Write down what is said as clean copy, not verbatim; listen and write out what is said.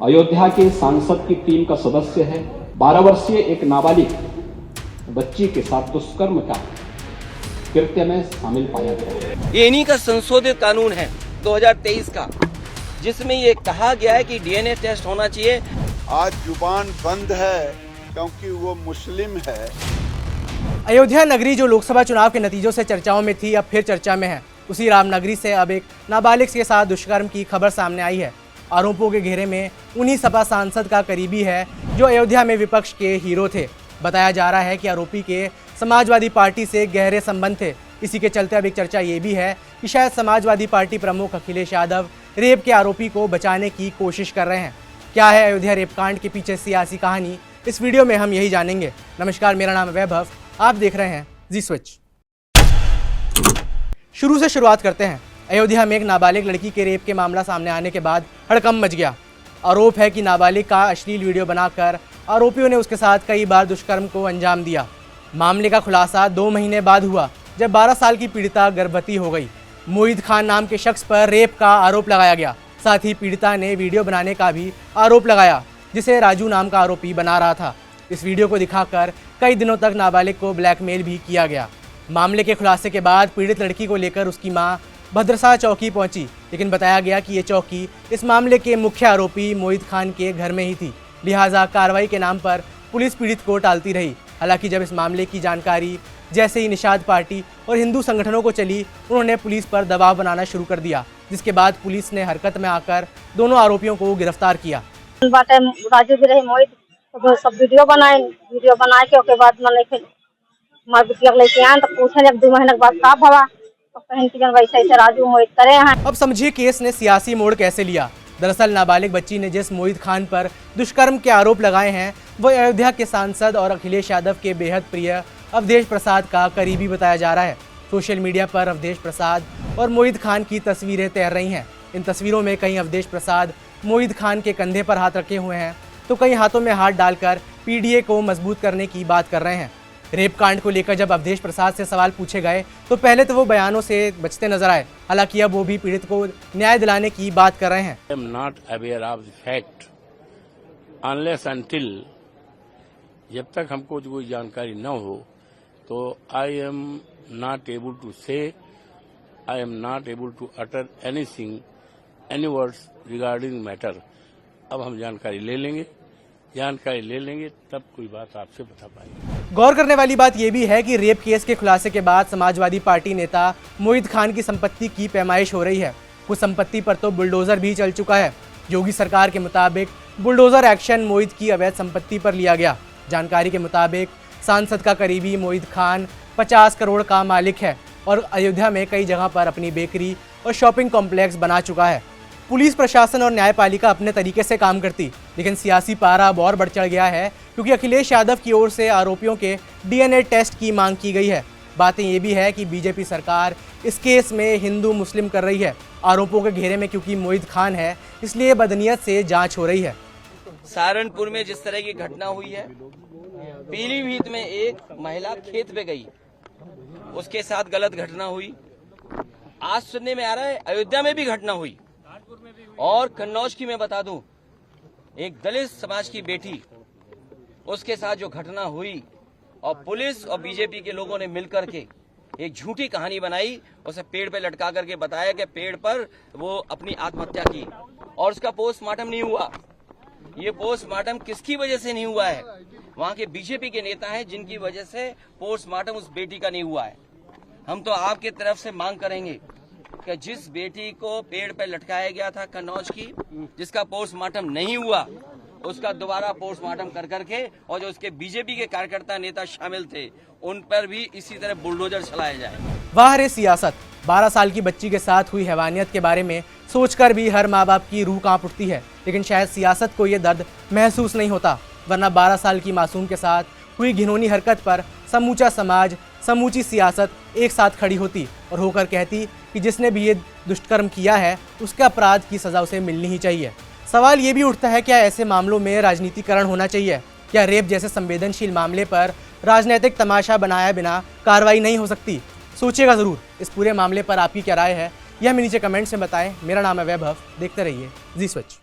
अयोध्या के सांसद की टीम का सदस्य है। 12 वर्षीय एक नाबालिग बच्ची के साथ दुष्कर्म का कृत्य में शामिल पाया गया। ये इन्हीं का संशोधित कानून है 2023 का, जिसमें ये कहा गया है कि डीएनए टेस्ट होना चाहिए। आज जुबान बंद है क्योंकि वो मुस्लिम है। अयोध्या नगरी जो लोकसभा चुनाव के नतीजों से चर्चाओं में थी, अब फिर चर्चा में है। उसी रामनगरी से अब एक नाबालिग के साथ दुष्कर्म की खबर सामने आई है। आरोपों के घेरे में उन्हीं सपा सांसद का करीबी है जो अयोध्या में विपक्ष के हीरो थे। बताया जा रहा है कि आरोपी के समाजवादी पार्टी से गहरे संबंध थे। इसी के चलते अब एक चर्चा ये भी है कि शायद समाजवादी पार्टी प्रमुख अखिलेश यादव रेप के आरोपी को बचाने की कोशिश कर रहे हैं। क्या है अयोध्या रेप कांड के पीछे सियासी कहानी, इस वीडियो में हम यही जानेंगे। नमस्कार, मेरा नाम है वैभव, आप देख रहे हैं जी स्विच। शुरू से शुरुआत करते हैं। अयोध्या में एक नाबालिग लड़की के रेप के मामला सामने आने के बाद हड़कंप मच गया। आरोप है कि नाबालिग का अश्लील वीडियो बनाकर आरोपियों ने उसके साथ कई बार दुष्कर्म को अंजाम दिया। मामले का खुलासा 2 महीने बाद हुआ, जब 12 साल की पीड़िता गर्भवती हो गई। मोहित खान नाम के शख्स पर रेप का आरोप लगाया गया। साथ ही पीड़िता ने वीडियो बनाने का भी आरोप लगाया, जिसे राजू नाम का आरोपी बना रहा था। इस वीडियो को दिखाकर कई दिनों तक नाबालिग को ब्लैकमेल भी किया गया। मामले के खुलासे के बाद पीड़ित लड़की को लेकर उसकी मां भद्रसा चौकी पहुंची, लेकिन बताया गया कि ये चौकी इस मामले के मुख्य आरोपी मोहित खान के घर में ही थी। लिहाजा कार्रवाई के नाम पर पुलिस पीड़ित को टालती रही। हालांकि जब इस मामले की जानकारी जैसे ही निषाद पार्टी और हिंदू संगठनों को चली, उन्होंने पुलिस पर दबाव बनाना शुरू कर दिया, जिसके बाद पुलिस ने हरकत में आकर दोनों आरोपियों को गिरफ्तार किया। राजू भी रहे, मोहित तो सब वीडियो बनाए के ओके बाद मैंने फिर मार बिटिया लेके आए तो पूछे 1-2 महीने के बाद का भवा तो कहीं कि वैसे ऐसे राजू मोहित करे हैं। अब समझिए केस ने सियासी मोड़ कैसे लिया। दरअसल नाबालिग बच्ची ने जिस मोहित खान पर दुष्कर्म के आरोप लगाए हैं, वो अयोध्या के सांसद और अखिलेश यादव के बेहद प्रिय अवधेश प्रसाद का करीबी बताया जा रहा है। सोशल मीडिया पर अवधेश प्रसाद और मोहित खान की तस्वीरें तैर रही हैं। इन तस्वीरों में कहीं अवधेश प्रसाद मोहित खान के कंधे पर हाथ रखे हुए हैं, तो कई हाथों में हाथ डालकर पीडीए को मजबूत करने की बात कर रहे हैं। रेप कांड को लेकर जब अवधेश प्रसाद से सवाल पूछे गए तो पहले तो वो बयानों से बचते नजर आए। हालांकि अब वो भी पीड़ित को न्याय दिलाने की बात कर रहे हैं। I am not aware of the fact unless until जब तक हमको कोई जानकारी न हो तो I am not able to say, I am not able to utter anything, any words regarding matter। अब हम जानकारी ले लेंगे तब कोई बात आपसे बता पाएंगे। गौर करने वाली बात यह भी है कि रेप केस के खुलासे के बाद समाजवादी पार्टी नेता मोहित खान की संपत्ति की पैमाइश हो रही है। कुछ संपत्ति पर तो बुलडोजर भी चल चुका है। योगी सरकार के मुताबिक बुलडोजर एक्शन मोहित की अवैध संपत्ति पर लिया गया। जानकारी के मुताबिक सांसद का करीबी मोहित खान 50 करोड़ का मालिक है और अयोध्या में कई जगह पर अपनी बेकरी और शॉपिंग कॉम्प्लेक्स बना चुका है। पुलिस प्रशासन और न्यायपालिका अपने तरीके से काम करती, लेकिन सियासी पारा अब और बढ़ चढ़ गया है, क्योंकि अखिलेश यादव की ओर से आरोपियों के डीएनए टेस्ट की मांग की गई है। बातें ये भी है कि बीजेपी सरकार इस केस में हिंदू मुस्लिम कर रही है। आरोपों के घेरे में क्योंकि मोहित खान है, इसलिए बदनीयत से जांच हो रही है। सहारनपुर में जिस तरह की घटना हुई है, पीलीभीत में एक महिला खेत पे गई, उसके साथ गलत घटना हुई। आज सुनने में आ रहा है अयोध्या में भी घटना हुई, और कन्नौज की मैं बता दूं, एक दलित समाज की बेटी, उसके साथ जो घटना हुई और पुलिस और बीजेपी के लोगों ने मिलकर के एक झूठी कहानी बनाई, उसे पेड़ पे लटका करके बताया कि पेड़ पर वो अपनी आत्महत्या की, और उसका पोस्टमार्टम नहीं हुआ। ये पोस्टमार्टम किसकी वजह से नहीं हुआ है? वहां के बीजेपी के नेता हैं जिनकी वजह से पोस्टमार्टम उस बेटी का नहीं हुआ है। हम तो आपके तरफ से मांग करेंगे कि जिस बेटी को पेड़ पर लटकाया गया था कन्नौज की, जिसका पोस्टमार्टम नहीं हुआ, उसका दोबारा पोस्टमार्टम कर करके, और जो उसके बीजेपी के कार्यकर्ता नेता शामिल थे उन पर भी इसी तरह बुलडोजर चलाया जाए। वाह रे सियासत। 12 साल की बच्ची के साथ हुई हैवानियत के बारे में सोचकर भी हर माँ बाप की रूह कांप उठती है, लेकिन शायद सियासत को ये दर्द महसूस नहीं होता, वरना 12 साल की मासूम के साथ हुई घिनौनी हरकत पर समूचा समाज, समूची सियासत एक साथ खड़ी होती और होकर कहती कि जिसने भी ये दुष्कर्म किया है उसके अपराध की सजा उसे मिलनी ही चाहिए। सवाल ये भी उठता है, क्या ऐसे मामलों में राजनीतिकरण होना चाहिए? क्या रेप जैसे संवेदनशील मामले पर राजनीतिक तमाशा बनाया बिना कार्रवाई नहीं हो सकती? सोचिएगा ज़रूर। इस पूरे मामले पर आपकी क्या राय है, यह हमें नीचे कमेंट्स में बताएं। मेरा नाम है वैभव, देखते रहिए जी स्विच।